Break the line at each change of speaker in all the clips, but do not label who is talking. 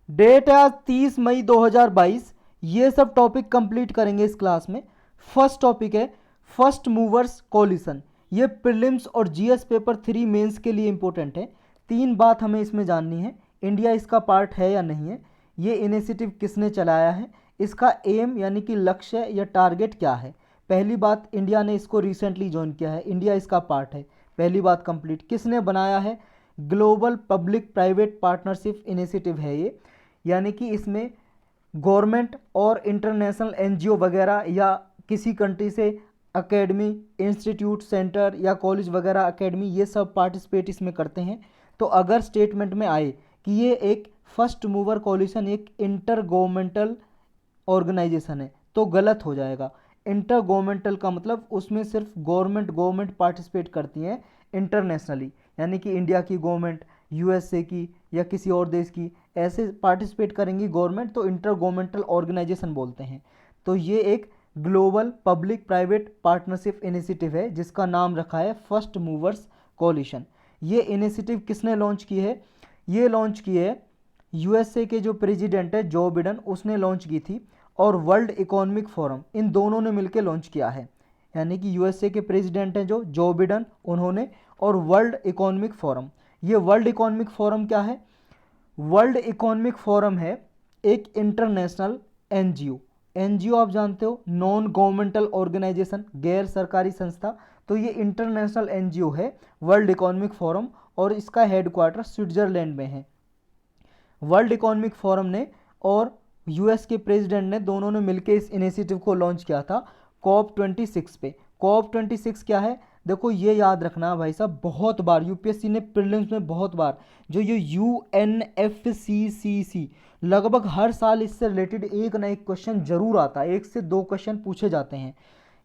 Date है आज 30 मई 2022। ये सब टॉपिक कंप्लीट करेंगे इस क्लास में। फर्स्ट टॉपिक है फर्स्ट मूवर्स कोलिशन। ये प्रीलिम्स और जीएस पेपर 3 मेंस के लिए इंपॉर्टेंट है। तीन बात हमें इसमें जाननी है। इंडिया इसका पार्ट है या नहीं है, ये इनिशिएटिव किसने चलाया है, इसका एम यानी कि लक्ष्य या टारगेट क्या है। पहली बात, इंडिया ने इसको रिसेंटली ज्वाइन किया है, इंडिया इसका पार्ट है। पहली बात कंप्लीट। किसने बनाया है, global public private partnership initiative है ये, यानी कि इसमें गवर्नमेंट और इंटरनेशनल एनजीओ वगैरह या किसी कंट्री से एकेडमी, इंस्टीट्यूट, सेंटर या कॉलेज वगैरह एकेडमी, ये सब पार्टिसिपेट इसमें करते हैं। तो अगर स्टेटमेंट में आए कि ये एक फर्स्ट मूवर कोलिशन एक इंटर गवर्नमेंटल ऑर्गेनाइजेशन है तो गलत हो जाएगा। इंटर गवर्नमेंटल का मतलब उसमें सिर्फ गवर्नमेंट पार्टिसिपेट करती हैं इंटरनेशनली, यानी कि इंडिया की गवर्नमेंट, यूएसए की या किसी और देश की, ऐसे पार्टिसिपेट करेंगी गवर्नमेंट तो इंटर गवर्नमेंटल ऑर्गेनाइजेशन बोलते हैं। तो ये एक global public private partnership initiative है जिसका नाम रखा है फर्स्ट मूवर्स कोलिशन। ये इनिशिएटिव किसने लॉन्च की है, ये लॉन्च की है यूएसए के जो प्रेसिडेंट है जो बिडेन, उसने लॉन्च की थी, और वर्ल्ड इकोनॉमिक फोरम, इन दोनों ने मिलकर लॉन्च किया है। यानी कि यूएसए के प्रेसिडेंट हैं जो बिडेन, उन्होंने, और वर्ल्ड इकोनॉमिक फोरम। ये वर्ल्ड इकोनॉमिक फोरम क्या है, वर्ल्ड इकोनॉमिक फोरम है एक इंटरनेशनल एनजीओ। एनजीओ आप जानते हो, नॉन गवर्नमेंटल ऑर्गेनाइजेशन, गैर सरकारी संस्था। तो ये इंटरनेशनल एनजीओ है वर्ल्ड इकोनॉमिक फोरम, और इसका हेडक्वार्टर स्विट्जरलैंड में है। वर्ल्ड इकोनॉमिक फोरम ने और यूएस के प्रेसिडेंट ने, दोनों ने मिलकर इस इनिशिएटिव को लॉन्च किया था कॉप 26 पे। कॉप 26 क्या है, देखो ये याद रखना भाई साहब, बहुत बार यूपीएससी ने प्रीलिम्स में बहुत बार, जो ये यूएनएफसीसीसी, लगभग हर साल इससे रिलेटेड एक ना एक क्वेश्चन जरूर आता है, एक से दो क्वेश्चन पूछे जाते हैं।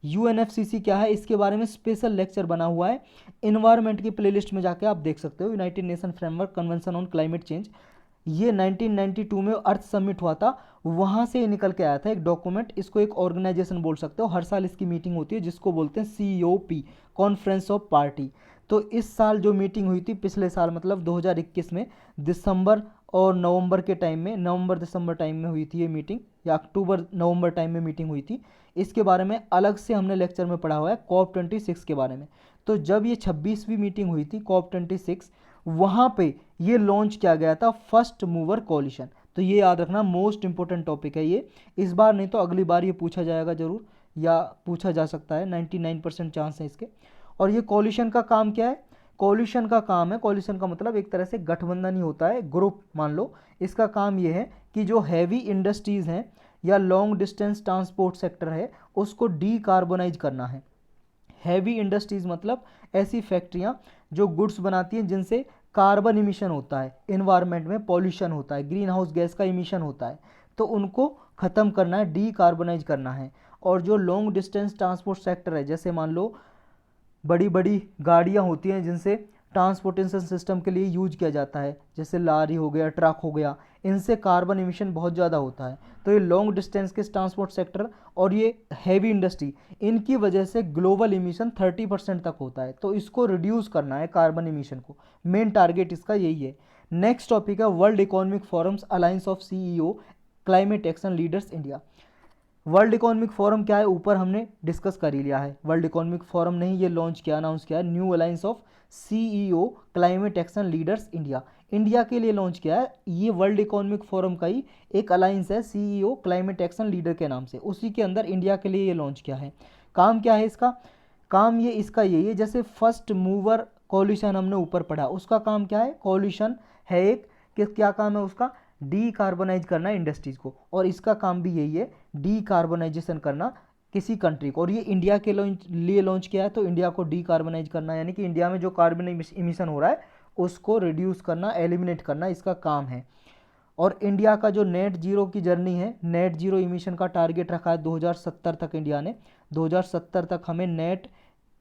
यूएनएफसीसी क्या है, इसके बारे में स्पेशल लेक्चर बना हुआ है, इन्वायरमेंट की प्लेलिस्ट में जाके आप देख सकते हो। United nation framework convention on climate change, ये 1992 में अर्थ समिट हुआ था, वहाँ से निकल के आया था एक डॉक्यूमेंट। इसको एक ऑर्गेनाइजेशन बोल सकते हो, हर साल इसकी मीटिंग होती है जिसको बोलते हैं COP, कॉन्फ्रेंस ऑफ पार्टी। तो इस साल जो मीटिंग हुई थी, पिछले साल मतलब 2021 में, दिसंबर और नवंबर के टाइम में, नवंबर दिसंबर टाइम में हुई थी ये मीटिंग, या अक्टूबर नवंबर टाइम में मीटिंग हुई थी। इसके बारे में अलग से हमने लेक्चर में पढ़ा हुआ है कॉप 26 के बारे में। तो जब ये 26वीं मीटिंग हुई थी कॉप 26, वहाँ पे ये लॉन्च किया गया था फर्स्ट मूवर कोलिशन। तो ये याद रखना, मोस्ट इंपॉर्टेंट टॉपिक है ये। इस बार नहीं तो अगली बार ये पूछा जाएगा जरूर, या पूछा जा सकता है, 99% चांस है इसके। और ये कोलिशन का काम क्या है, कोलिशन का काम है, कोलिशन का मतलब एक तरह से गठबंधन ही होता है, ग्रुप मान लो। इसका काम ये है कि जो हैवी इंडस्ट्रीज़ हैं या लॉन्ग डिस्टेंस ट्रांसपोर्ट सेक्टर है, उसको डीकार्बोनाइज करना है। हैवी इंडस्ट्रीज मतलब ऐसी फैक्ट्रियां जो गुड्स बनाती हैं जिनसे कार्बन इमिशन होता है, इन्वायरमेंट में पॉल्यूशन होता है, ग्रीन हाउस गैस का इमिशन होता है, तो उनको ख़त्म करना है, डीकार्बोनाइज करना है। और जो लॉन्ग डिस्टेंस ट्रांसपोर्ट सेक्टर है, जैसे मान लो बड़ी बड़ी गाड़ियाँ होती हैं जिनसे ट्रांसपोर्टेशन सिस्टम के लिए यूज किया जाता है, जैसे लारी हो गया, ट्रक हो गया, इनसे कार्बन इमिशन बहुत ज़्यादा होता है। तो ये लॉन्ग डिस्टेंस के ट्रांसपोर्ट सेक्टर और ये हैवी इंडस्ट्री, इनकी वजह से ग्लोबल इमिशन 30% तक होता है, तो इसको रिड्यूस करना है कार्बन इमिशन को, मेन टारगेट इसका यही है। नेक्स्ट टॉपिक है world economic forums alliance of CEO climate action leaders India. World economic forum क्या है, ऊपर हमने डिस्कस कर ही लिया है। वर्ल्ड इकोनॉमिक फोरम ने ही ये लॉन्च किया, अनाउंस किया, new alliance of CEO climate action leaders India, India के लिए लॉन्च किया है। ये वर्ल्ड इकोनॉमिक फोरम का ही एक अलायंस है CEO क्लाइमेट एक्शन लीडर के नाम से, उसी के अंदर इंडिया के लिए ये लॉन्च किया है। काम क्या है इसका, काम ये इसका यही है, जैसे फर्स्ट मूवर कॉल्यूशन हमने ऊपर पढ़ा, उसका काम क्या है, कॉल्यूशन है एक, क्या काम है उसका, डीकार्बोनाइज करना इंडस्ट्रीज को, और इसका काम भी यही है, डीकार्बोनाइजेशन करना किसी कंट्री को। और ये इंडिया के लिए लॉन्च किया है, तो इंडिया को डीकार्बोनाइज करना, यानी कि इंडिया में जो कार्बन इमिशन हो रहा है उसको रिड्यूस करना, एलिमिनेट करना, इसका काम है। और इंडिया का जो नेट जीरो की जर्नी है, नेट जीरो इमिशन का टारगेट रखा है 2070 तक, इंडिया ने 2070 तक हमें नेट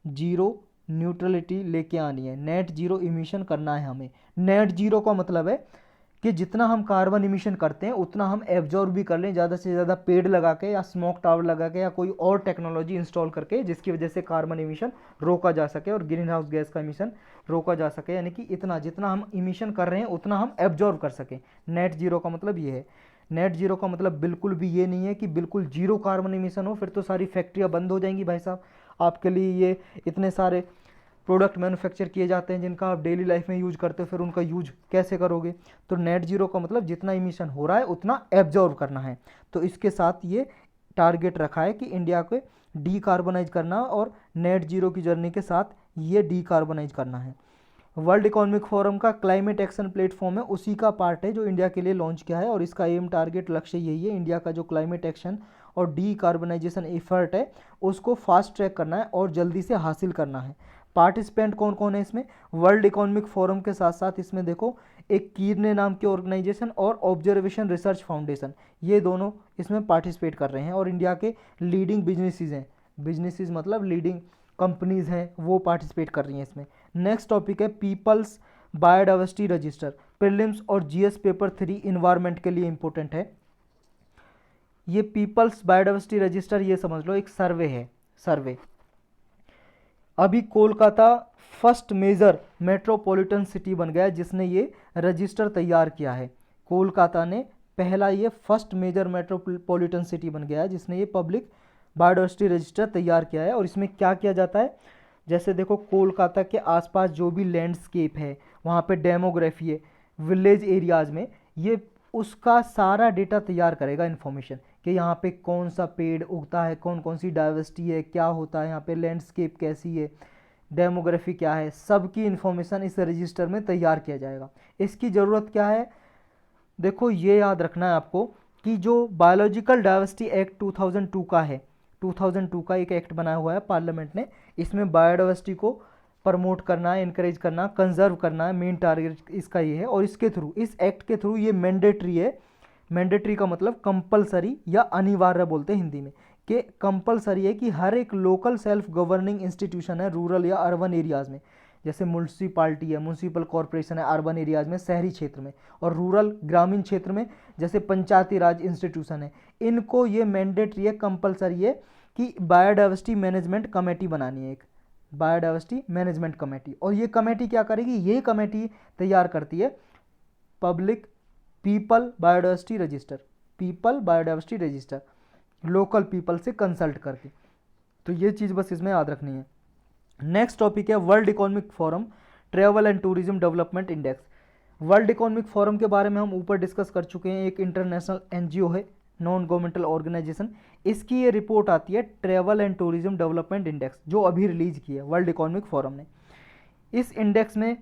जीरो न्यूट्रलिटी लेके आनी है, नेट जीरो इमिशन करना है हमें। नेट जीरो का मतलब है कि जितना हम कार्बन इमिशन करते हैं उतना हम एब्जॉर्ब भी कर लें, ज़्यादा से ज़्यादा पेड़ लगा के या स्मोक टावर लगा के या कोई और टेक्नोलॉजी इंस्टॉल करके, जिसकी वजह से कार्बन इमिशन रोका जा सके और ग्रीन हाउस गैस का इमिशन रोका जा सके। यानी कि इतना जितना हम इमिशन कर रहे हैं उतना हम एब्जॉर्ब कर सकें। नेट जीरो का मतलब ये है। नेट जीरो का मतलब बिल्कुल भी ये नहीं है कि बिल्कुल जीरो कार्बन इमिशन हो, फिर तो सारी फैक्ट्रियाँ बंद हो जाएंगी भाई साहब। आपके लिए ये इतने सारे प्रोडक्ट मैन्युफैक्चर किए जाते हैं जिनका आप डेली लाइफ में यूज करते हो, फिर उनका यूज कैसे करोगे। तो नेट जीरो का मतलब जितना इमिशन हो रहा है उतना एब्जॉर्ब करना है। तो इसके साथ ये टारगेट रखा है कि इंडिया को डीकार्बोनाइज करना और नेट जीरो की जर्नी के साथ ये डीकार्बोनाइज करना है। वर्ल्ड इकोनॉमिक फोरम का क्लाइमेट एक्शन प्लेटफॉर्म है, उसी का पार्ट है जो इंडिया के लिए लॉन्च किया है, और इसका एम टारगेट लक्ष्य यही है, इंडिया का जो क्लाइमेट एक्शन और डीकार्बोनाइजेशन एफर्ट है उसको फास्ट ट्रैक करना है और जल्दी से हासिल करना है। पार्टिसिपेंट कौन कौन है इसमें? वर्ल्ड इकोनॉमिक फोरम के साथ साथ इसमें देखो एक कीरने नाम की ऑर्गेनाइजेशन और ऑब्जर्वेशन रिसर्च फाउंडेशन, ये दोनों इसमें पार्टिसिपेट कर रहे हैं। और इंडिया के लीडिंग बिजनेसेस हैं, बिजनेसेस मतलब लीडिंग कंपनीज हैं, वो पार्टिसिपेट कर रही हैं इसमें। नेक्स्ट टॉपिक है पीपल्स बायोडाइवर्सिटी रजिस्टर, प्रीलिम्स और जीएस पेपर 3 इन्वायरमेंट के लिए इंपॉर्टेंट है। ये पीपल्स बायोडाइवर्सिटी रजिस्टर ये समझ लो एक सर्वे है, सर्वे। अभी Kolkata first major metropolitan city बन गया है जिसने ये रजिस्टर तैयार किया है। कोलकाता ने पहला ये फर्स्ट मेजर मेट्रोपॉलिटन सिटी बन गया है जिसने ये पब्लिक बायोडाइवर्सिटी रजिस्टर तैयार किया है। और इसमें क्या किया जाता है, जैसे देखो कोलकाता के आसपास जो भी लैंडस्केप है, वहाँ पे डेमोग्राफी है, विलेज एरियाज़ में, ये उसका सारा डेटा तैयार करेगा इन्फॉर्मेशन कि यहाँ पे कौन सा पेड़ उगता है, कौन कौन सी डाइवर्सिटी है, क्या होता है यहाँ पे, लैंडस्केप कैसी है, डेमोग्राफी क्या है, सबकी इन्फॉर्मेशन इस रजिस्टर में तैयार किया जाएगा। इसकी ज़रूरत क्या है, देखो ये याद रखना है आपको कि जो बायोलॉजिकल डाइवर्सिटी एक्ट 2002 का है, 2002 का एक एक्ट बनाया हुआ है पार्लियामेंट ने, इसमें बायोडाइवर्सिटी को प्रमोट करना है, इंकरेज करना, कंजर्व करना है, मेन टारगेट इसका ये है। और इसके थ्रू, इस एक्ट के थ्रू ये मैंडेटरी है। मैंडेटरी का मतलब कंपलसरी या अनिवार्य बोलते हैं हिंदी में, कि कंपलसरी है कि हर एक लोकल सेल्फ गवर्निंग इंस्टीट्यूशन है रूरल या अर्बन एरियाज़ में, जैसे म्यूनसिपाल्टी है, म्यूनसिपल कॉरपोरेशन है अर्बन एरियाज़ में, शहरी क्षेत्र में, और रूरल ग्रामीण क्षेत्र में जैसे पंचायती राज इंस्टीट्यूशन है, इनको ये मैंडेटरी है, कंपलसरी है कि बायोडाइवर्सिटी मैनेजमेंट कमेटी बनानी है, एक बायोडाइवर्सिटी मैनेजमेंट कमेटी। और ये कमेटी क्या करेगी, ये कमेटी तैयार करती है public people biodiversity register, people biodiversity register, local people से कंसल्ट करके। तो ये चीज़ बस इसमें याद रखनी है। नेक्स्ट टॉपिक है world economic forum travel and tourism development index. World economic forum के बारे में हम ऊपर डिस्कस कर चुके हैं, एक इंटरनेशनल एनजीओ है, नॉन गवर्नमेंटल ऑर्गेनाइजेशन। इसकी ये रिपोर्ट आती है travel and tourism development index, जो अभी रिलीज की है वर्ल्ड इकोनॉमिक फोरम ने। इस इंडेक्स में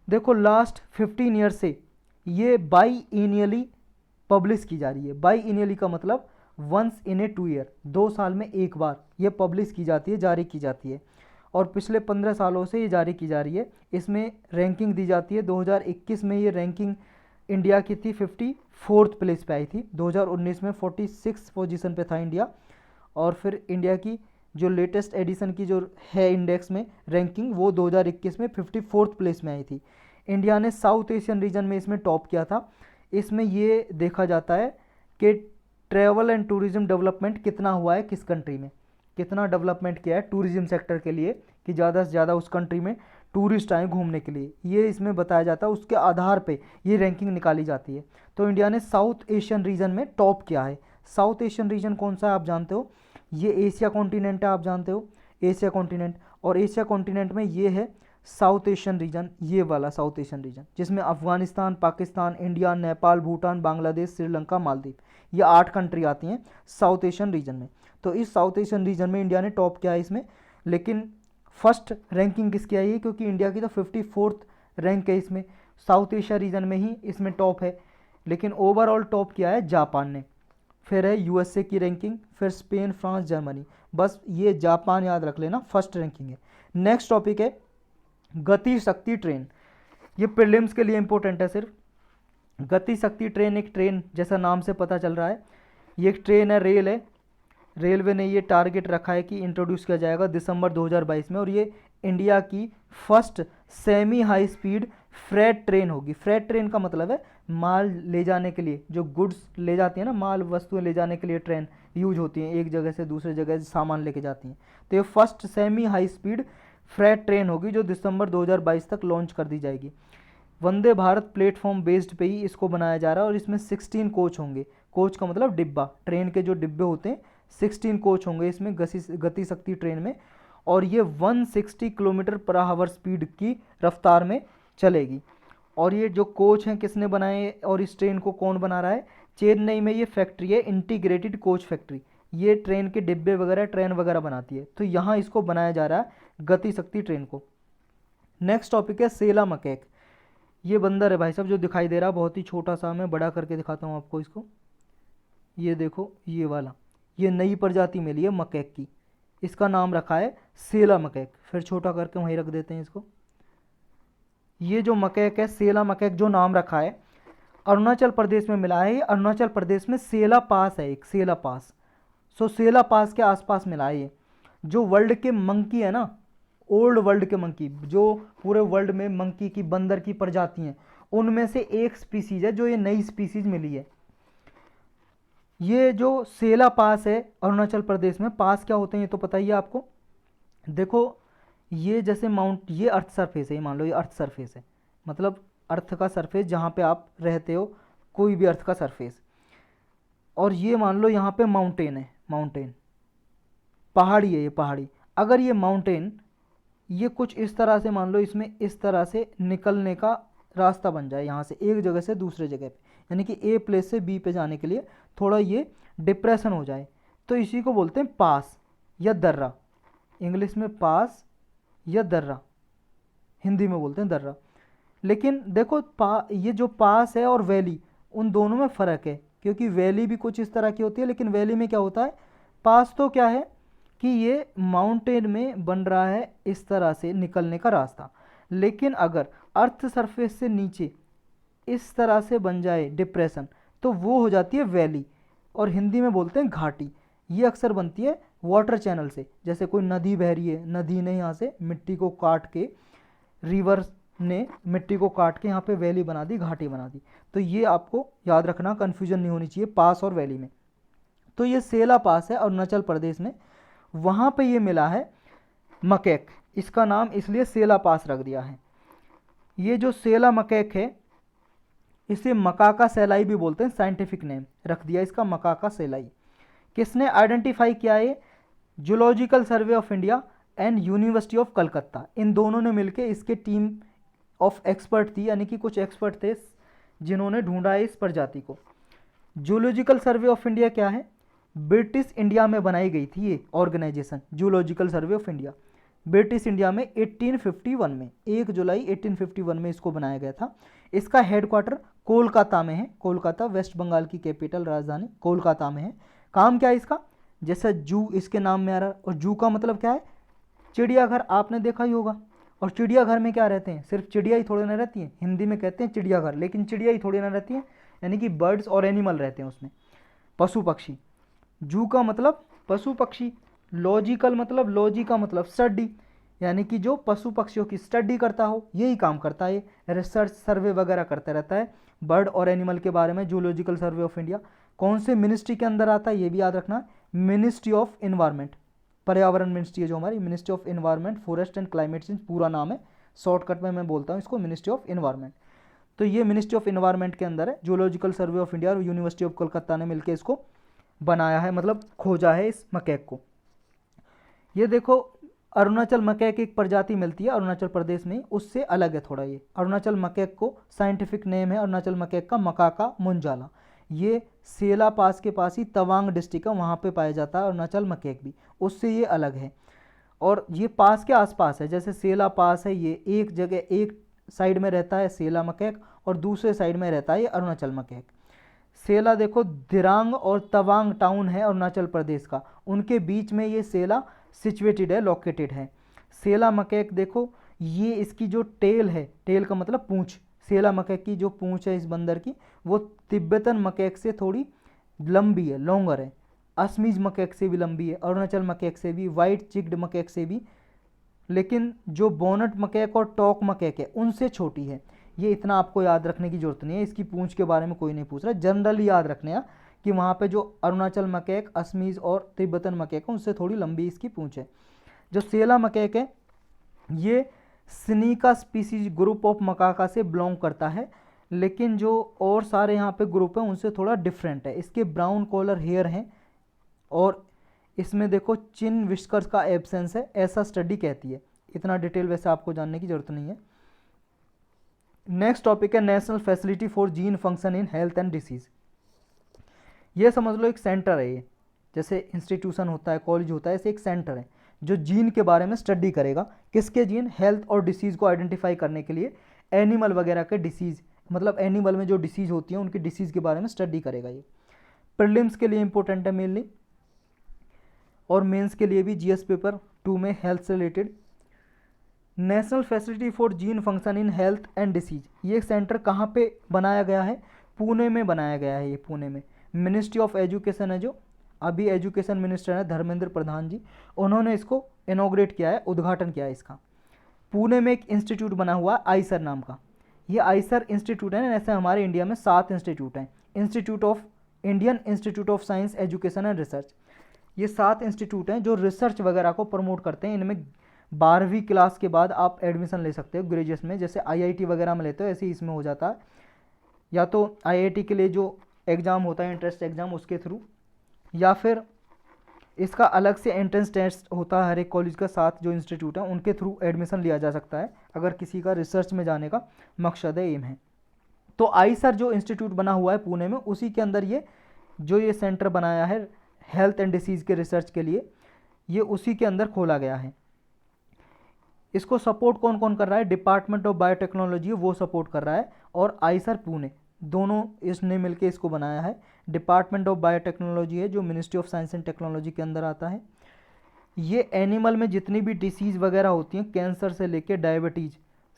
देखो लास्ट 15 ईयर से ये बाई एनियली पब्लिश की जा रही है। बाई एनियली का मतलब वंस इन ए 2 ईयर, 2 साल में एक बार ये पब्लिश की जाती है, जारी की जाती है। और पिछले 15 सालों से ये जारी की जा रही है। इसमें रैंकिंग दी जाती है। 2021 में ये रैंकिंग इंडिया की थी 54th प्लेस पे आई थी, 2019 में 46 पोजीशन पे था इंडिया। और फिर इंडिया की जो लेटेस्ट एडिशन की जो है इंडेक्स में रैंकिंग, वो 2021 में 54th प्लेस में आई थी। इंडिया ने साउथ एशियन रीजन में इसमें टॉप किया था। इसमें ये देखा जाता है कि ट्रैवल एंड टूरिज्म डेवलपमेंट कितना हुआ है, किस कंट्री में कितना डेवलपमेंट किया है टूरिज्म सेक्टर के लिए, कि ज़्यादा से ज़्यादा उस कंट्री में टूरिस्ट आए घूमने के लिए, ये इसमें बताया जाता है। उसके आधार पे ये रैंकिंग निकाली जाती है। तो इंडिया ने साउथ एशियन रीजन में टॉप किया है। साउथ एशियन रीजन कौन सा है आप जानते हो, ये एशिया कॉन्टिनेंट है, आप जानते हो एशिया कॉन्टिनेंट। और एशिया कॉन्टिनेंट में ये है साउथ एशियन रीजन, ये वाला साउथ एशियन रीजन, जिसमें अफगानिस्तान, पाकिस्तान, इंडिया, नेपाल, भूटान, बांग्लादेश, श्रीलंका, मालदीव, ये 8 कंट्री आती हैं साउथ एशियन रीजन में। तो इस साउथ एशियन रीजन में इंडिया ने टॉप किया है इसमें। लेकिन फर्स्ट रैंकिंग किसकी आई है, क्योंकि इंडिया की तो 54th रैंक है इसमें, साउथ एशिया रीजन में ही इसमें टॉप है। लेकिन ओवरऑल टॉप किया है जापान ने, फिर है यूएसए की रैंकिंग, फिर स्पेन, फ्रांस, जर्मनी। बस ये जापान याद रख लेना, फर्स्ट रैंकिंग है। नेक्स्ट टॉपिक है गति शक्ति ट्रेन। ये प्रीलिम्स के लिए इंपॉर्टेंट है सिर्फ। गति शक्ति ट्रेन एक ट्रेन जैसा नाम से पता चल रहा है, ये एक ट्रेन है, रेल है। रेलवे ने ये टारगेट रखा है कि इंट्रोड्यूस किया जाएगा दिसंबर 2022 में। और ये इंडिया की first semi high speed freight train होगी। फ्रेट ट्रेन का मतलब है माल ले जाने के लिए, जो गुड्स ले जाती है ना, माल वस्तुएं ले जाने के लिए ट्रेन यूज होती हैं, एक जगह से दूसरे जगह सामान लेके जाती हैं। तो ये first semi high speed freight train होगी जो दिसंबर 2022 तक लॉन्च कर दी जाएगी। वंदे भारत प्लेटफॉर्म बेस्ड पे ही इसको बनाया जा रहा है और इसमें 16 कोच होंगे। कोच का मतलब डिब्बा, ट्रेन के जो डिब्बे होते हैं 16 कोच होंगे इसमें गति शक्ति ट्रेन में, और ये 160 किलोमीटर पर आवर स्पीड की रफ्तार में चलेगी। और ये जो कोच हैं किसने बनाए और इस ट्रेन को कौन बना रहा है? चेन्नई में ये फैक्ट्री है, इंटीग्रेटेड कोच फैक्ट्री, ये ट्रेन के डिब्बे वगैरह ट्रेन वगैरह बनाती है। तो यहाँ इसको बनाया जा रहा है गति शक्ति ट्रेन को। नेक्स्ट टॉपिक है सेला मकैक। ये बंदर है भाई साहब जो दिखाई दे रहा है, बहुत ही छोटा सा, मैं बड़ा करके दिखाता हूँ आपको इसको। ये देखो ये वाला, ये नई प्रजाति मिली है मकैक की, इसका नाम रखा है सेला मकैक। फिर छोटा करके वहीं रख देते हैं इसको। ये जो मकैक है, सेला मकैक जो नाम रखा है, अरुणाचल प्रदेश में मिला है। ये अरुणाचल प्रदेश में सेला पास है, एक सेला पास। सो सेला पास के आसपास मिला है ये। जो वर्ल्ड के मंकी है ना, ओल्ड वर्ल्ड के मंकी, जो पूरे वर्ल्ड में मंकी की, बंदर की प्रजाति हैं, उनमें से एक स्पीसीज है जो ये नई स्पीसीज मिली है। ये जो सेला पास है अरुणाचल प्रदेश में, पास क्या होते हैं ये तो पता ही है आपको। देखो ये जैसे माउंट, ये अर्थ सरफेस है, मान लो ये अर्थ सरफेस है, मतलब अर्थ का सरफेस जहाँ पे आप रहते हो, कोई भी अर्थ का सरफेस। और ये मान लो यहाँ पे माउंटेन है, माउंटेन पहाड़ी है, ये पहाड़ी। अगर ये माउंटेन ये कुछ इस तरह से, मान लो इसमें इस तरह से निकलने का रास्ता बन जाए यहाँ से एक जगह से दूसरे जगह पे, यानी कि ए प्लेस से बी पे जाने के लिए थोड़ा ये डिप्रेशन हो जाए, तो इसी को बोलते हैं पास या दर्रा। इंग्लिश में पास या दर्रा, हिंदी में बोलते हैं दर्रा। लेकिन देखो ये जो पास है और वैली, उन दोनों में फ़र्क है, क्योंकि वैली भी कुछ इस तरह की होती है, लेकिन वैली में क्या होता है, पास तो क्या है कि ये माउंटेन में बन रहा है इस तरह से निकलने का रास्ता। लेकिन अगर अर्थ सरफेस से नीचे इस तरह से बन जाए डिप्रेशन, तो वो हो जाती है वैली, और हिंदी में बोलते हैं घाटी। ये अक्सर बनती है वाटर चैनल से, जैसे कोई नदी बह रही है, नदी ने यहाँ से मिट्टी को काट के, रिवर ने मिट्टी को काट के यहाँ पे वैली बना दी, घाटी बना दी। तो ये आपको याद रखना, कन्फ्यूजन नहीं होनी चाहिए पास और वैली में। तो ये सेला पास है अरुणाचल प्रदेश में, वहाँ पे ये मिला है मकैक, इसका नाम इसलिए सेला पास रख दिया है। ये जो सेला मकैक है इसे मकाका सेलाई भी बोलते हैं, साइंटिफिक नेम रख दिया इसका मकाका सेलाई। किसने आइडेंटिफाई किया है? Zoological survey of India and university of Calcutta, इन दोनों ने मिलकर, इसके टीम ऑफ एक्सपर्ट थी, यानी कि कुछ एक्सपर्ट थे जिन्होंने ढूंढा है इस प्रजाति को। जूलॉजिकल सर्वे ऑफ इंडिया क्या है? ब्रिटिश इंडिया में बनाई गई थी ये organisation, Zoological survey of India, British India में 1851 में, 1 जुलाई 1851 में इसको बनाया गया था। इसका हेडक्वार्टर कोलकाता में है, कोलकाता वेस्ट बंगाल की कैपिटल राजधानी कोलकाता में है। काम क्या है इसका? जैसा जू इसके नाम में आ रहा है, और जू का मतलब क्या है? चिड़ियाघर, आपने देखा ही होगा। और चिड़ियाघर में क्या रहते हैं? सिर्फ चिड़िया ही थोड़ी ना रहती हैं, हिंदी में कहते हैं चिड़ियाघर, लेकिन चिड़िया ही थोड़ी ना रहती हैं, यानी कि बर्ड्स और एनिमल रहते हैं उसमें, पशु पक्षी। जू का मतलब पशु पक्षी, लॉजिकल मतलब, लॉजी का मतलब स्टडी, यानी कि जो पशु पक्षियों की स्टडी करता हो, यही काम करता है, रिसर्च सर्वे वगैरह करता रहता है बर्ड और एनिमल के बारे में। जूलॉजिकल सर्वे ऑफ इंडिया कौन से मिनिस्ट्री के अंदर आता है ये भी याद रखना, मिनिस्ट्री ऑफ इन्वायरमेंट, पर्यावरण मिनिस्ट्री है जो हमारी, ministry of environment forest and climate change पूरा नाम है, शॉर्टकट में मैं बोलता हूँ इसको मिनिस्ट्री ऑफ इन्वायरमेंट। तो ये मिनिस्ट्री ऑफ इन्वायरमेंट के अंदर है। जूलॉजिकल सर्वे ऑफ इंडिया और यूनिवर्सिटी ऑफ कोलकाता ने मिलकर इसको बनाया है, मतलब खोजा है इस मकैक को। ये देखो अरुणाचल मकैक एक प्रजाति मिलती है अरुणाचल प्रदेश में, उससे अलग है थोड़ा। ये अरुणाचल मकैक को साइंटिफिक नेम है अरुणाचल मकैक का मकाका मुंजाला। ये सेला पास के पास ही तवांग डिस्ट्रिक्ट है, वहाँ पे पाया जाता है अरुणाचल मकैक भी, उससे ये अलग है। और ये पास के आसपास है, जैसे सेला पास है, ये एक जगह एक साइड में रहता है सेला मकैक और दूसरे साइड में रहता है ये अरुणाचल मकैक। सेला देखो दिरांग और तवांग टाउन है अरुणाचल प्रदेश का, उनके बीच में ये सेला सिचुएटेड है, लोकेटेड है। सेला मकैक देखो, ये इसकी जो टेल है, टेल का मतलब पूंछ, सेला मकैक की जो पूंछ है इस बंदर की, वो तिब्बतन मकैक से थोड़ी लंबी है, लॉन्गर है, असमीज मकैक से भी लंबी है, अरुणाचल मकैक से भी, वाइट चिक्ड मकैक से भी, लेकिन जो बोनट मकैक और टॉक मकैक है उनसे छोटी है। ये इतना आपको याद रखने की जरूरत नहीं है, इसकी पूंछ के बारे में कोई नहीं पूछ रहा, जनरली याद रखने हैं कि वहाँ पे जो अरुणाचल मकैक, असमीज और तिब्बतन मकैक है उनसे थोड़ी लंबी इसकी पूंछ है। जो सेला मकैक है ये सिनिका स्पीसीज ग्रुप ऑफ मकाका से बिलोंग करता है, लेकिन जो और सारे यहाँ पे ग्रुप हैं उनसे थोड़ा डिफरेंट है। इसके ब्राउन कॉलर हेयर हैं और इसमें देखो चिन विस्कर्स का एब्सेंस है, ऐसा स्टडी कहती है। इतना डिटेल वैसे आपको जानने की जरूरत नहीं है। नेक्स्ट टॉपिक है national facility for gene function in health and disease. ये समझ लो एक सेंटर है, ये जैसे इंस्टीट्यूशन होता है, कॉलेज होता है, ऐसे एक सेंटर है जो जीन के बारे में स्टडी करेगा। किसके जीन? हेल्थ और डिसीज़ को आइडेंटिफाई करने के लिए एनिमल वगैरह के डिसीज़, मतलब एनिमल में जो डिसीज़ होती है उनकी डिसीज़ के बारे में स्टडी करेगा। ये प्रीलिम्स के लिए इंपॉर्टेंट है मेनली, और मेंस के लिए भी जीएस पेपर 2 में हेल्थ से related. National facility for gene function in health and disease, ये सेंटर कहाँ पे बनाया गया है? पुणे में बनाया गया है। ये पुणे में मिनिस्ट्री ऑफ एजुकेशन है, जो अभी एजुकेशन मिनिस्टर है धर्मेंद्र प्रधान जी, उन्होंने इसको इनॉग्रेट किया है, उद्घाटन किया है इसका। पुणे में एक इंस्टीट्यूट बना हुआ आईसर नाम का। ये आईसर इंस्टीट्यूट है, ऐसे हमारे इंडिया में 7 इंस्टीट्यूट हैं। Indian institute of science education and research, ये 7 इंस्टीट्यूट हैं जो रिसर्च वगैरह को प्रमोट करते हैं। इनमें 12वीं क्लास के बाद आप एडमिशन ले सकते हो ग्रेजुएशन में, जैसे आईआईटी वगैरह में लेते हो ऐसे ही इसमें हो जाता है, या तो आईआईटी के लिए जो एग्ज़ाम होता है इंट्रेंस एग्ज़ाम उसके थ्रू, या फिर इसका अलग से एंट्रेंस टेस्ट होता है हर एक कॉलेज का। 7 जो इंस्टीट्यूट हैं उनके थ्रू एडमिशन लिया जा सकता है अगर किसी का रिसर्च में जाने का मकसद है, एम है। तो आईसर जो इंस्टीट्यूट बना हुआ है पुणे में, उसी के अंदर ये सेंटर बनाया है हेल्थ एंड डिसीज़ के रिसर्च के लिए, ये उसी के अंदर खोला गया है। इसको सपोर्ट कौन कौन कर रहा है? डिपार्टमेंट ऑफ बायोटेक्नोलॉजी वो सपोर्ट कर रहा है, और आईसर पुणे, दोनों इसने मिलकर इसको बनाया है। डिपार्टमेंट ऑफ बायोटेक्नोलॉजी है जो ministry of science and technology के अंदर आता है। ये एनिमल में जितनी भी डिसीज़ वगैरह होती हैं, कैंसर से लेके डायबिटीज़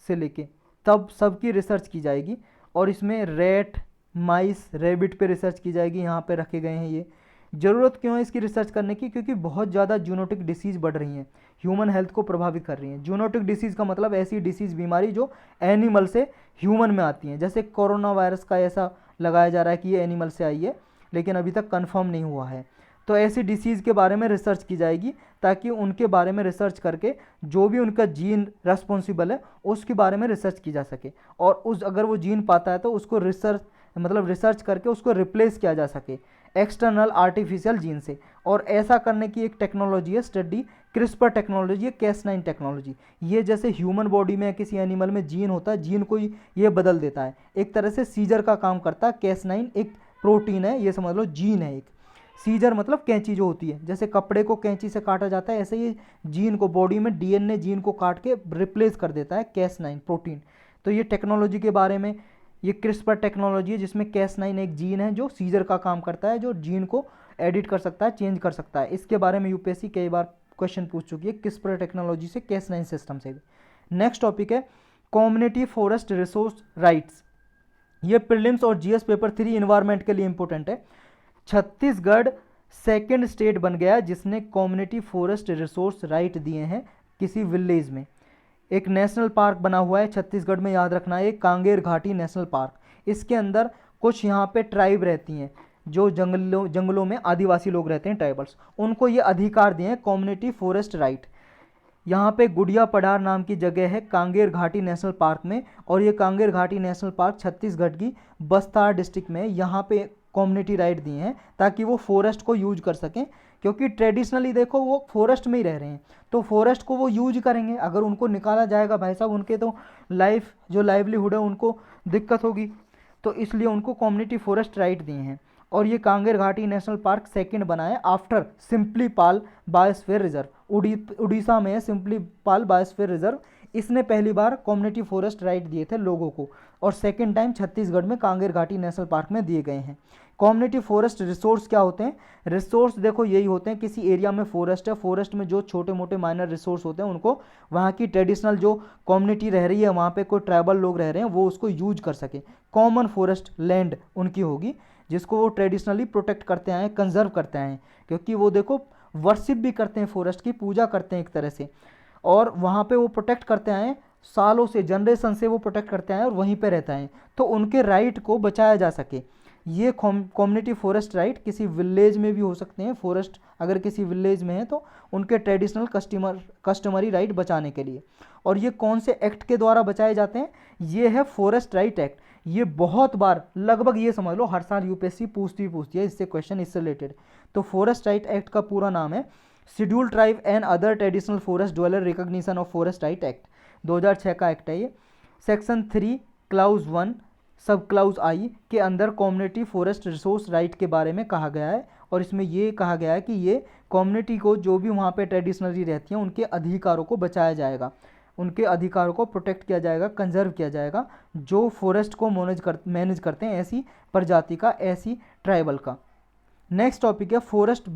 से लेके, तब सबकी रिसर्च की जाएगी। और इसमें रेट, माइस, रेबिट पे रिसर्च की जाएगी, यहाँ पे रखे गए हैं ये। ज़रूरत क्यों है इसकी रिसर्च करने की? क्योंकि बहुत ज़्यादा जूनोटिक डिसीज़ बढ़ रही हैं, ह्यूमन हेल्थ को प्रभावित कर रही हैं। जूनोटिक डिसीज़ का मतलब ऐसी डिसीज़ बीमारी जो एनिमल से ह्यूमन में आती हैं। जैसे कोरोना वायरस का ऐसा लगाया जा रहा है कि ये एनिमल से आई है, लेकिन अभी तक कंफर्म नहीं हुआ है। तो ऐसी डिसीज़ के बारे में रिसर्च की जाएगी, ताकि उनके बारे में रिसर्च करके जो भी उनका जीन रेस्पॉन्सिबल है उसके बारे में रिसर्च की जा सके, और अगर वो जीन पाता है तो उसको रिसर्च करके उसको रिप्लेस किया जा सके एक्सटर्नल आर्टिफिशियल जीन से। और ऐसा करने की एक टेक्नोलॉजी है स्टडी, क्रिस्पर टेक्नोलॉजी है, Cas9 टेक्नोलॉजी। ये जैसे ह्यूमन बॉडी में किसी एनिमल में जीन होता है, जीन को ये बदल देता है, एक तरह से सीजर का काम करता है। Cas9 एक प्रोटीन है, ये समझ लो जीन है एक। सीजर मतलब कैंची जो होती है, जैसे कपड़े को कैंची से काटा जाता है, ऐसे ही जीन को बॉडी में डीएनए जीन को काट के रिप्लेस कर देता है Cas9 प्रोटीन। तो ये टेक्नोलॉजी के बारे में, ये क्रिस्पर टेक्नोलॉजी है जिसमें Cas9 एक जीन है जो सीजर का काम करता है, जो जीन को एडिट कर सकता है, चेंज कर सकता है। इसके बारे में यूपीएससी कई बार क्वेश्चन पूछ चुकी है, क्रिस्पर टेक्नोलॉजी से, Cas9 सिस्टम से। नेक्स्ट टॉपिक है कम्युनिटी फॉरेस्ट रिसोर्स राइट्स। ये प्रीलिम्स और जीएस पेपर 3 इन्वायरमेंट के लिए इंपॉर्टेंट है। छत्तीसगढ़ सेकेंड स्टेट बन गया जिसने कम्युनिटी फॉरेस्ट रिसोर्स राइट दिए हैं किसी विलेज में। एक नेशनल पार्क बना हुआ है छत्तीसगढ़ में, याद रखना है, कांगेर घाटी नेशनल पार्क। इसके अंदर कुछ यहाँ पे ट्राइब रहती हैं जो जंगलों में आदिवासी लोग रहते हैं, ट्राइबल्स, उनको ये अधिकार दिए हैं कम्युनिटी फॉरेस्ट राइट। यहाँ पे गुड़िया पड़ार नाम की जगह है कांगेर घाटी नेशनल पार्क में, और ये कांगेर घाटी नेशनल पार्क छत्तीसगढ़ की बस्तार डिस्ट्रिक्ट में। यहाँ पे कम्युनिटी राइट दिए हैं ताकि वो फॉरेस्ट को यूज कर सकें, क्योंकि ट्रेडिशनली देखो वो फॉरेस्ट में ही रह रहे हैं, तो फॉरेस्ट को वो यूज करेंगे। अगर उनको निकाला जाएगा भाई साहब, उनके तो लाइवलीहुड है उनको दिक्कत होगी, तो इसलिए उनको कम्युनिटी फॉरेस्ट राइट दिए हैं। और ये कांगेर घाटी नेशनल पार्क सेकंड बना है आफ्टर सिम्पलीपाल बायोस्फीयर रिजर्व। उड़ीसा में है सिम्पलीपाल बायोस्फीयर रिजर्व। इसने पहली बार कम्युनिटी फॉरेस्ट राइट दिए थे लोगों को, और सेकंड टाइम छत्तीसगढ़ में कांगेर घाटी नेशनल पार्क में दिए गए हैं। कम्युनिटी फॉरेस्ट रिसोर्स क्या होते हैं? रिसोर्स देखो यही होते हैं, किसी एरिया में फॉरेस्ट है, फॉरेस्ट में जो छोटे मोटे माइनर रिसोर्स होते हैं उनको वहाँ की ट्रेडिशनल जो कम्युनिटी रह रही है, वहाँ पे कोई ट्राइबल लोग रह रहे हैं, वो उसको यूज कर सके। कॉमन फॉरेस्ट लैंड उनकी होगी जिसको वो ट्रेडिशनली प्रोटेक्ट करते आए, कंजर्व करते आए, क्योंकि वो देखो वर्शिप भी करते हैं, फॉरेस्ट की पूजा करते हैं एक तरह से, और वहाँ पे वो प्रोटेक्ट करते आए सालों से, जनरेशन से वो प्रोटेक्ट करते आए और वहीं पे रहता है, तो उनके राइट को बचाया जा सके। ये कम्युनिटी फॉरेस्ट राइट किसी विलेज में भी हो सकते हैं, फॉरेस्ट अगर किसी विलेज में है तो उनके ट्रेडिशनल कस्टमरी राइट बचाने के लिए। और ये कौन से एक्ट के द्वारा बचाए जाते हैं? ये है फॉरेस्ट राइट एक्ट। ये बहुत बार, लगभग ये समझ लो हर साल यूपीएससी पूछती है इससे क्वेश्चन, इससे रिलेटेड। तो फॉरेस्ट राइट एक्ट का पूरा नाम है schedule tribe and other traditional forest dweller recognition of forest right act, 2006 का एक्ट है ये। सेक्शन 3 क्लाउज 1 सब क्लाउज आई के अंदर कम्युनिटी फॉरेस्ट रिसोर्स राइट के बारे में कहा गया है, और इसमें ये कहा गया है कि ये कम्युनिटी को, जो भी वहाँ पे ट्रेडिशनली रहती हैं, उनके अधिकारों को बचाया जाएगा, उनके अधिकारों को प्रोटेक्ट किया जाएगा, कंजर्व किया जाएगा, जो फॉरेस्ट को मैनेज करते हैं ऐसी प्रजाति का, ऐसी ट्राइबल का। नेक्स्ट टॉपिक है फॉरेस्ट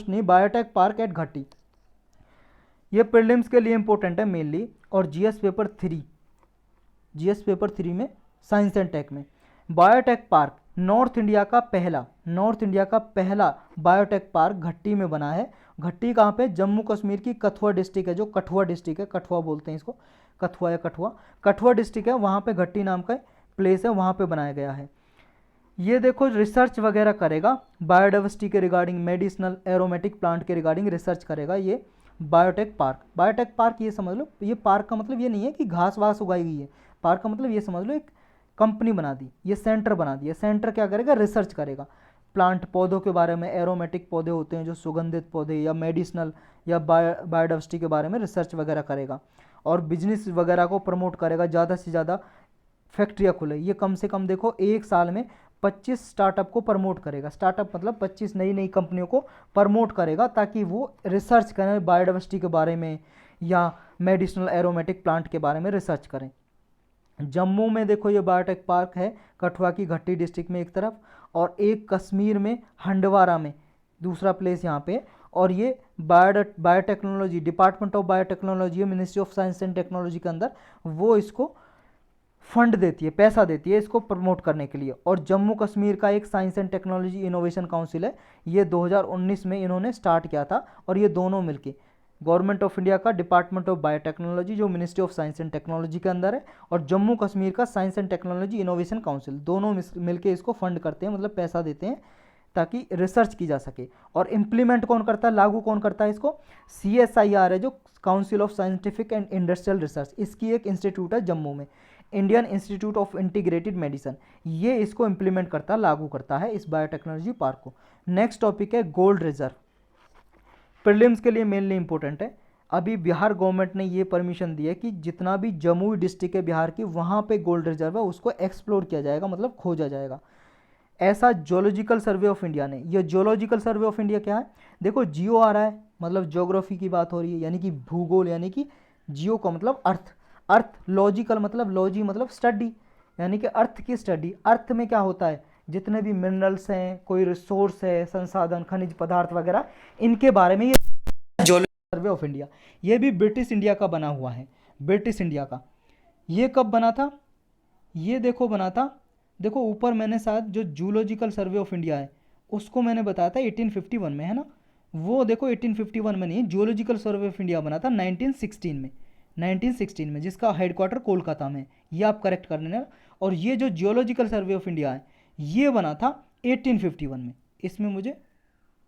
नहीं बायोटेक पार्क एट घट्टी। ये प्रीलिम्स के लिए इंपॉर्टेंट है मेनली, और जीएस पेपर 3 में साइंस एंड टेक में। बायोटेक पार्क नॉर्थ इंडिया का पहला बायोटेक पार्क घट्टी में बना है। घट्टी कहाँ पे? जम्मू कश्मीर की कठुआ डिस्ट्रिक्ट है, जो कठुआ डिस्ट्रिक्ट है, कठुआ बोलते हैं इसको, कठुआ डिस्ट्रिक्ट है, वहाँ पे घट्टी नाम का प्लेस है, वहाँ पे बनाया गया है। ये देखो रिसर्च वगैरह करेगा बायोडाइवर्सिटी के रिगार्डिंग, मेडिसिनल एरोमेटिक प्लांट के रिगार्डिंग रिसर्च करेगा ये बायोटेक पार्क। ये समझ लो, ये पार्क का मतलब ये नहीं है कि घास वास उगाई गई है, पार्क का मतलब ये समझ लो एक कंपनी बना दी, ये सेंटर बना दिया। सेंटर क्या करेगा? रिसर्च करेगा प्लांट पौधों के बारे में, एरोमेटिक पौधे होते हैं जो सुगंधित पौधे, या मेडिसिनल या बायोडाइवर्सिटी के बारे में रिसर्च वगैरह करेगा, और बिजनेस वगैरह को प्रमोट करेगा, ज़्यादा से ज़्यादा फैक्ट्रियाँ खुले। ये कम से कम देखो एक साल में 25 स्टार्टअप को प्रमोट करेगा, स्टार्टअप मतलब 25 नई कंपनियों को प्रमोट करेगा, ताकि वो रिसर्च करें बायोडाइवर्सिटी के बारे में या मेडिसिनल एरोमेटिक प्लांट के बारे में रिसर्च करें। जम्मू में देखो ये बायोटेक पार्क है, कठुआ की घट्टी डिस्ट्रिक्ट में एक तरफ, और एक कश्मीर में हंडवारा में दूसरा प्लेस यहाँ पे। और ये biotechnology, department of biotechnology, ministry of science and technology के अंदर वो इसको फंड देती है, पैसा देती है इसको प्रमोट करने के लिए। और जम्मू कश्मीर का एक science and technology innovation council है, ये 2019 में इन्होंने स्टार्ट किया था, और ये दोनों मिलके गवर्नमेंट ऑफ इंडिया का डिपार्टमेंट ऑफ बायोटेक्नोलॉजी जो ministry of science and technology के अंदर है, और जम्मू कश्मीर का science and technology innovation council, दोनों मिलके इसको फंड करते हैं, मतलब पैसा देते हैं ताकि रिसर्च की जा सके। और इम्प्लीमेंट कौन करता है, लागू कौन करता है इसको? CSIR है, जो council of scientific and industrial research, इसकी एक इंस्टीट्यूट है जम्मू में, Indian institute of integrated medicine, ये इसको इम्प्लीमेंट करता है, लागू करता है इस बायोटेक्नोलॉजी पार्क को। नेक्स्ट टॉपिक है गोल्ड रिजर्व, प्रीलिम्स के लिए मेनली इंपॉर्टेंट है। अभी बिहार गवर्नमेंट ने ये परमिशन दी है कि जितना भी जमुई डिस्ट्रिक्ट है बिहार की, वहाँ पे गोल्ड रिजर्व है, उसको एक्सप्लोर किया जाएगा, मतलब खोजा जाएगा। ऐसा जियोलॉजिकल सर्वे ऑफ इंडिया ने, ये जियोलॉजिकल सर्वे ऑफ इंडिया क्या है? देखो जियो आ रहा है, मतलब ज्योग्राफी की बात हो रही है, यानी कि भूगोल, यानी कि जियो का मतलब अर्थ लॉजिकल मतलब लॉजी मतलब स्टडी, यानी कि अर्थ की स्टडी। अर्थ में क्या होता है? जितने भी मिनरल्स हैं, कोई रिसोर्स है, संसाधन, खनिज पदार्थ वगैरह, इनके बारे में ये जियोलॉजिकल सर्वे ऑफ इंडिया, ये भी ब्रिटिश इंडिया का बना हुआ है, ब्रिटिश इंडिया का। ये कब बना था? ये देखो बना था, देखो ऊपर मैंने शायद जो जूलॉजिकल सर्वे ऑफ इंडिया है उसको मैंने बताया था 1851 में, है ना? वो देखो 1851 में नहीं, जूलॉजिकल सर्वे ऑफ इंडिया बना था 1916 में, जिसका हेडक्वार्टर कोलकाता में, ये आप करेक्ट कर लेना। और ये जो जियोलॉजिकल सर्वे ऑफ इंडिया है ये बना था 1851 में। इसमें मुझे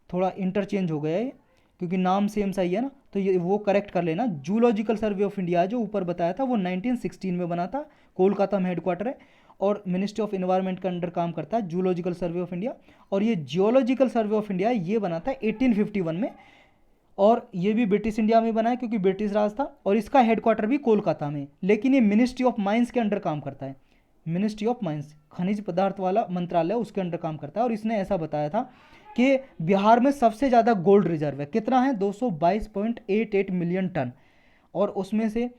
थोड़ा इंटरचेंज हो गया है क्योंकि नाम सेम सा ही है ना, तो ये वो करेक्ट कर लेना। जूलॉजिकल सर्वे ऑफ इंडिया जो ऊपर बताया था वो 1916 में बना था, कोलकाता में हेडक्वार्टर है, और मिनिस्ट्री ऑफ इन्वायरमेंट के अंडर काम करता है जूलॉजिकल सर्वे ऑफ इंडिया। और ये जियोलॉजिकल सर्वे ऑफ इंडिया ये बना था 1851 में, और ये भी ब्रिटिश इंडिया में बना है क्योंकि ब्रिटिश राज था, और इसका हेडक्वार्टर भी कोलकाता में, लेकिन ये मिनिस्ट्री ऑफ माइंस के अंडर काम करता है, मिनिस्ट्री ऑफ माइंस, खनिज पदार्थ वाला मंत्रालय, उसके अंडर काम करता है। और इसने ऐसा बताया था कि बिहार में सबसे ज़्यादा गोल्ड रिजर्व है, कितना है? 222.88 मिलियन टन, और उसमें से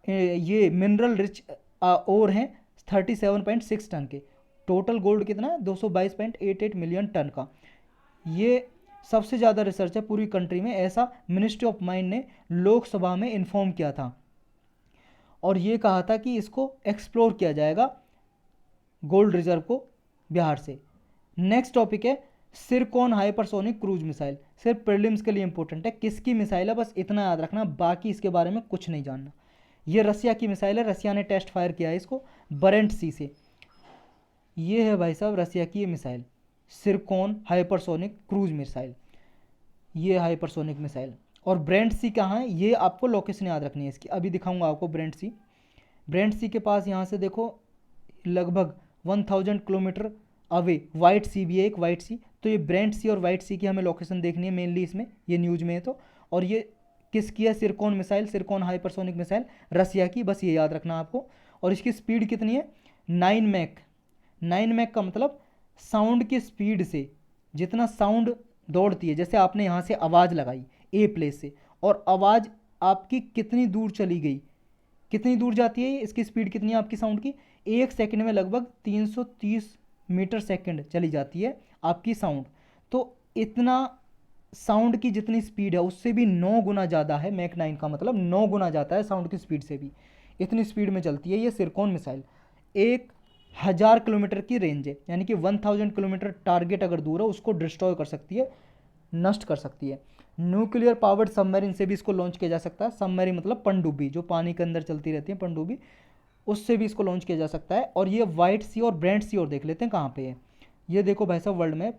ये मिनरल रिच ओर हैं 37.6 टन के। टोटल गोल्ड कितना है? 222.88 मिलियन टन का। ये सबसे ज़्यादा रिसर्च है पूरी कंट्री में, ऐसा मिनिस्ट्री ऑफ माइंड ने लोकसभा में इन्फॉर्म किया था, और ये कहा था कि इसको एक्सप्लोर किया जाएगा गोल्ड रिजर्व को बिहार से। नेक्स्ट टॉपिक है सिरकॉन हाइपरसोनिक क्रूज मिसाइल, सिर्फ प्रीलिम्स के लिए इंपॉर्टेंट है, किसकी मिसाइल है बस इतना याद रखना, बाकी इसके बारे में कुछ नहीं जानना। ये रसिया की मिसाइल है, रसिया ने टेस्ट फायर किया है इसको बरेंट सी से। ये है भाई साहब रसिया की ये मिसाइल, सिरकॉन हाइपरसोनिक क्रूज मिसाइल, ये हाइपरसोनिक मिसाइल। और ब्रेंट सी कहाँ है, ये आपको लोकेशन याद रखनी है इसकी, अभी दिखाऊंगा आपको ब्रेंट सी। ब्रेंट सी के पास यहाँ से देखो लगभग 1000 किलोमीटर अवे वाइट सी भी है, एक वाइट सी। तो ये ब्रेंट सी और वाइट सी की हमें लोकेशन देखनी है मेनली इसमें, ये न्यूज में है तो। और ये किसकी है, सिरकॉन मिसाइल, सिरकॉन हाइपरसोनिक मिसाइल रसिया की, बस ये याद रखना आपको। और इसकी स्पीड कितनी है, 9 मैक। 9 मैक का मतलब साउंड की स्पीड से जितना साउंड दौड़ती है, जैसे आपने यहाँ से आवाज़ लगाई ए प्लेस से, और आवाज़ आपकी कितनी दूर चली गई, कितनी दूर जाती है, इसकी स्पीड कितनी है आपकी साउंड की, 1 सेकंड में लगभग 330 मीटर सेकंड चली जाती है आपकी साउंड। तो इतना साउंड की जितनी स्पीड है उससे भी 9 गुना ज़्यादा है, मैक 9 का मतलब 9 गुना जाता है साउंड की स्पीड से भी, इतनी स्पीड में चलती है ये सिरकॉन मिसाइल। 1000 किलोमीटर की रेंज है, यानी कि 1000 किलोमीटर टारगेट अगर दूर है उसको डिस्ट्रॉय कर सकती है, नष्ट कर सकती है। न्यूक्लियर पावर्ड सबमरीन से भी इसको लॉन्च किया जा सकता है, सबमरीन मतलब पनडुब्बी जो पानी के अंदर चलती रहती है पनडुब्बी, उससे भी इसको लॉन्च किया जा सकता है। और ये वाइट सी और ब्रेंट सी और देख लेते हैं कहाँ पे है। ये देखो भाई साहब वर्ल्ड मैप,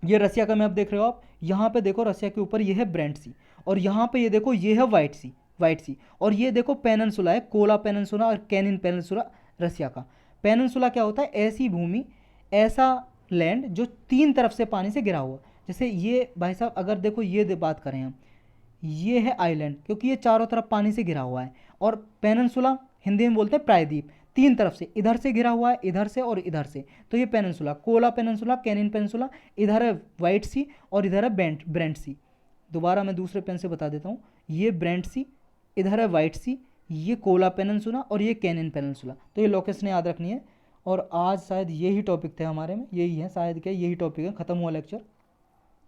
ये रसिया का मैप देख रहे हो आप, यहाँ पे देखो रसिया के ऊपर ये है ब्रेंट सी, और यहाँ पे ये देखो ये है वाइट सी, वाइट सी। और ये देखो पेनिनसुला है, कोला पेनिनसुला और कैनिन पेनिनसुला रसिया का। पेनिनसुला क्या होता है, ऐसी भूमि, ऐसा लैंड जो 3 तरफ से पानी से घिरा हुआ। जैसे ये भाई साहब अगर देखो ये बात करें हम, ये है आइलैंड क्योंकि ये चारों तरफ पानी से घिरा हुआ है। और पेनिनसुला हिंदी में बोलते हैं प्रायद्वीप, 3 तरफ से, इधर से घिरा हुआ है, इधर से और इधर से। तो ये peninsula, Kola peninsula, Kanin peninsula, इधर है वाइट सी और इधर है ब्रेंट सी। दोबारा मैं दूसरे पेन से बता देता हूँ, ये ब्रेंट सी, इधर है वाइट सी, ये कोला पेनिनसुला और ये कैनिन पेनिनसुला। तो ये लोकेशन याद रखनी है। और आज शायद यही टॉपिक थे हमारे में, यही है शायद, क्या यही टॉपिक है, ख़त्म हुआ लेक्चर।